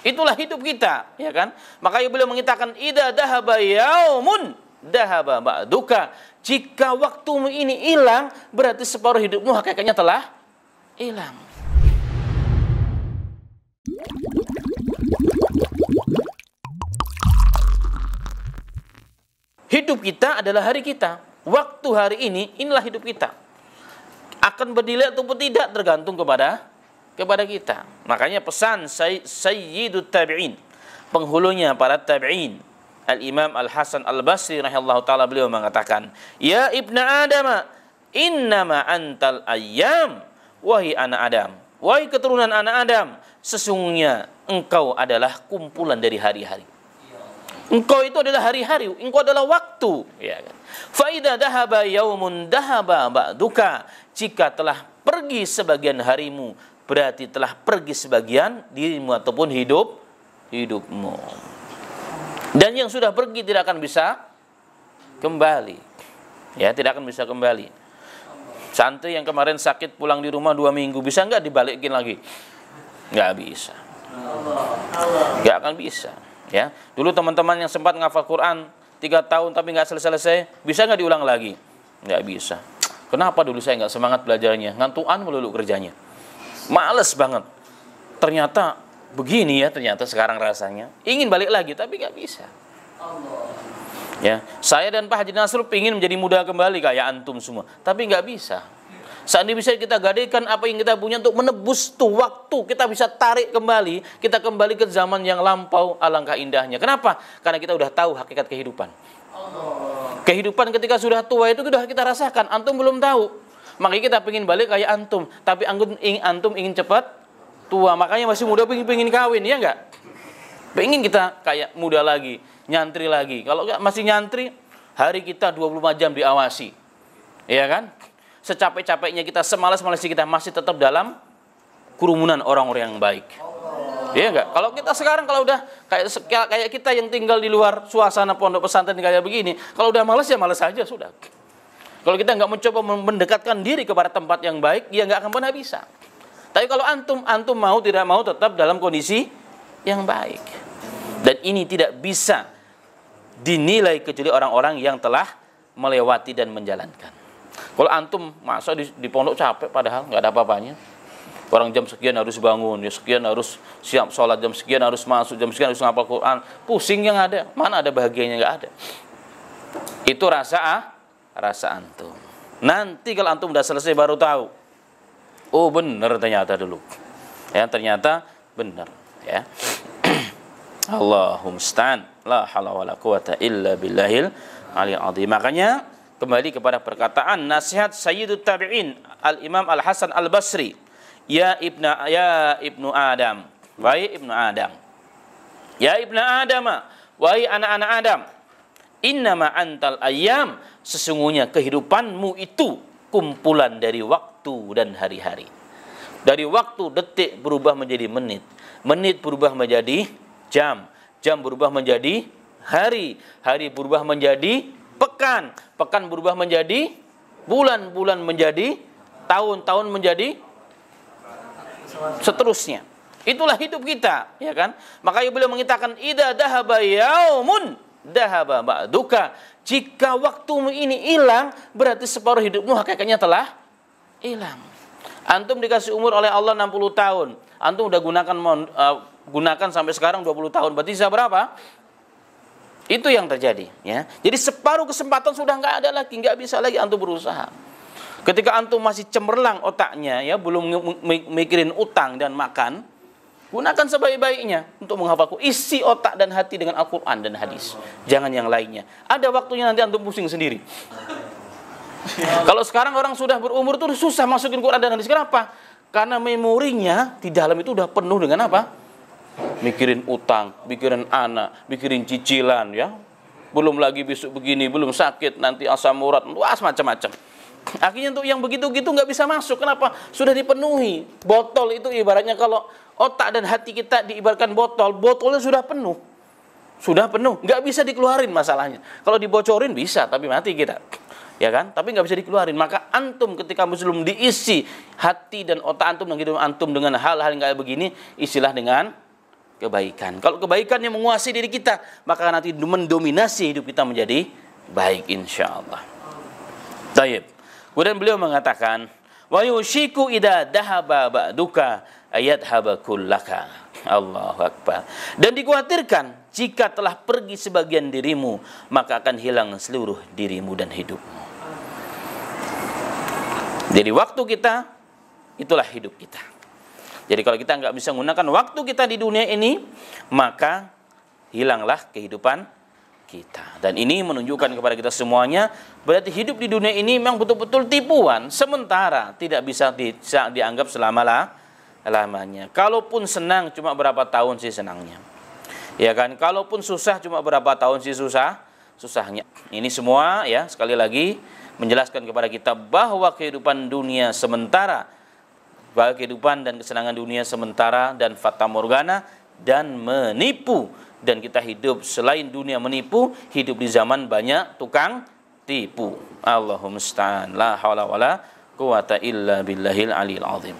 Itulah hidup kita, ya kan? Makanya beliau mengatakan idza dhahaba yaumun dhahaba ba'duka. Jika waktumu ini hilang, berarti separuh hidupmu hakikatnya telah hilang. Hidup kita adalah hari kita. Waktu hari ini, inilah hidup kita. Akan bernilai ataupun tidak tergantung kepada kita. Makanya pesan Sayyidut Tabi'in, penghulunya para tabi'in, Al-Imam Al-Hasan Al-Basri rahimahullahu ta'ala, beliau mengatakan, ya ibna Adam, innama antal ayyam, wahai anak Adam, wahai keturunan anak Adam, sesungguhnya engkau adalah kumpulan dari hari-hari. Engkau itu adalah hari-hari, engkau adalah waktu, ya kan? Fa idza dhahaba yaumun dhahaba ba'duka. Jika telah pergi sebagian harimu, berarti telah pergi sebagian dirimu ataupun hidupmu. Dan yang sudah pergi tidak akan bisa kembali. Ya, tidak akan bisa kembali. Santri yang kemarin sakit pulang di rumah 2 minggu, bisa nggak dibalikin lagi? Nggak bisa. Nggak akan bisa. Ya, dulu teman-teman yang sempat ngafal Quran 3 tahun tapi nggak selesai, bisa nggak diulang lagi? Nggak bisa. Kenapa dulu saya nggak semangat belajarnya? Ngantuan melulu kerjanya. Males banget. Ternyata begini ya, ternyata sekarang rasanya. Ingin balik lagi tapi nggak bisa. Ya, saya dan Pak Haji Nasrul ingin menjadi muda kembali kayak antum semua, tapi nggak bisa. Seandainya bisa kita gadaikan apa yang kita punya untuk menebus tuh waktu, kita bisa tarik kembali, kita kembali ke zaman yang lampau, alangkah indahnya. Kenapa? Karena kita udah tahu hakikat kehidupan. Kehidupan ketika sudah tua itu sudah kita rasakan, antum belum tahu. Makanya kita pengen balik kayak antum, tapi antum ingin cepat tua, makanya masih muda pengen kawin, ya enggak? Pengen kita kayak muda lagi, nyantri lagi. Kalau enggak masih nyantri, hari kita 24 jam diawasi. Iya kan? Secapek-capeknya kita, semalas-malasnya kita, masih tetap dalam kerumunan orang-orang yang baik. Iya enggak? Kalau kita sekarang kalau udah kayak kita yang tinggal di luar suasana pondok pesantren kayak begini, kalau udah malas ya malas saja sudah. Kalau kita nggak mencoba mendekatkan diri kepada tempat yang baik, ya nggak akan pernah bisa. Tapi kalau antum mau tidak mau tetap dalam kondisi yang baik. Dan ini tidak bisa dinilai kecuali orang-orang yang telah melewati dan menjalankan. Kalau antum masa di pondok capek padahal nggak ada apa-apanya. Orang jam sekian harus bangun, ya sekian harus siap sholat, jam sekian harus masuk, jam sekian harus ngapal Quran. Pusing yang ada, mana ada bahagianya, nggak ada. Itu rasa antum. Nanti kalau antum udah selesai baru tahu. Oh benar ternyata dulu. Ya ternyata benar. Ya. Allahumma stan, la haula wala quwata illa billahil aliyil azim. Makanya kembali kepada perkataan nasihat Sayyidut Tabi'in Al-Imam Al-Hasan Al-Basri, ya ibnu Adam, wahai ibnu Adam, ya ibnu Adam, wahai anak-anak Adam, innama antal ayyam, sesungguhnya kehidupanmu itu kumpulan dari waktu dan hari-hari. Dari waktu, detik berubah menjadi menit, menit berubah menjadi jam, jam berubah menjadi hari, hari berubah menjadi pekan, pekan berubah menjadi bulan, bulan menjadi tahun, tahun menjadi seterusnya. Itulah hidup kita, ya kan? Makanya beliau mengatakan idza dhahaba yaumun dhahaba ba'duka. Jika waktumu ini hilang, berarti separuh hidupmu hakikatnya telah hilang. Antum dikasih umur oleh Allah 60 tahun. Antum udah gunakan sampai sekarang 20 tahun. Berarti sisa berapa? Itu yang terjadi, ya. Jadi separuh kesempatan sudah nggak ada lagi, nggak bisa lagi antum berusaha. Ketika antum masih cemerlang otaknya, ya, belum mikirin utang dan makan, gunakan sebaik-baiknya untuk menghafal. Isi otak dan hati dengan Al-Quran dan hadis. Jangan yang lainnya. Ada waktunya nanti antum pusing sendiri. Kalau sekarang orang sudah berumur tuh susah masukin Quran dan hadis. Kenapa? Karena memorinya di dalam itu udah penuh dengan apa? Mikirin utang, mikirin anak, mikirin cicilan, ya. Belum lagi besok begini, belum sakit, nanti asam urat, wah macam-macam. Akhirnya untuk yang begitu-gitu nggak bisa masuk. Kenapa? Sudah dipenuhi. Botol itu ibaratnya kalau otak dan hati kita diibaratkan botol, botolnya sudah penuh. Sudah penuh, nggak bisa dikeluarin masalahnya. Kalau dibocorin bisa, tapi mati kita. Ya kan? Tapi nggak bisa dikeluarin. Maka antum ketika belum diisi hati dan otak antum dan hidup antum dengan hal-hal yang kayak begini, isilah dengan kebaikan. Kalau kebaikan yang menguasai diri kita, maka nanti mendominasi hidup kita menjadi baik insyaallah. Baik. Kemudian beliau mengatakan, wa yushiku idza dahaba ba'duka ayadhaba kullaka. Allahu akbar. Dan dikhawatirkan jika telah pergi sebagian dirimu, maka akan hilang seluruh dirimu dan hidupmu. Jadi waktu kita itulah hidup kita. Jadi kalau kita nggak bisa menggunakan waktu kita di dunia ini, maka hilanglah kehidupan kita. Dan ini menunjukkan kepada kita semuanya, berarti hidup di dunia ini memang betul-betul tipuan sementara, tidak bisa dianggap selama-lamanya. Kalaupun senang cuma berapa tahun sih senangnya. Ya kan? Kalaupun susah cuma berapa tahun sih susahnya. Ini semua ya sekali lagi menjelaskan kepada kita bahwa kehidupan dunia sementara, bahwa kehidupan dan kesenangan dunia sementara dan fata morgana dan menipu, dan kita hidup selain dunia menipu, hidup di zaman banyak tukang tipu. Allahumma musta'an, la haula wala quwata illa billahil aliyil azim.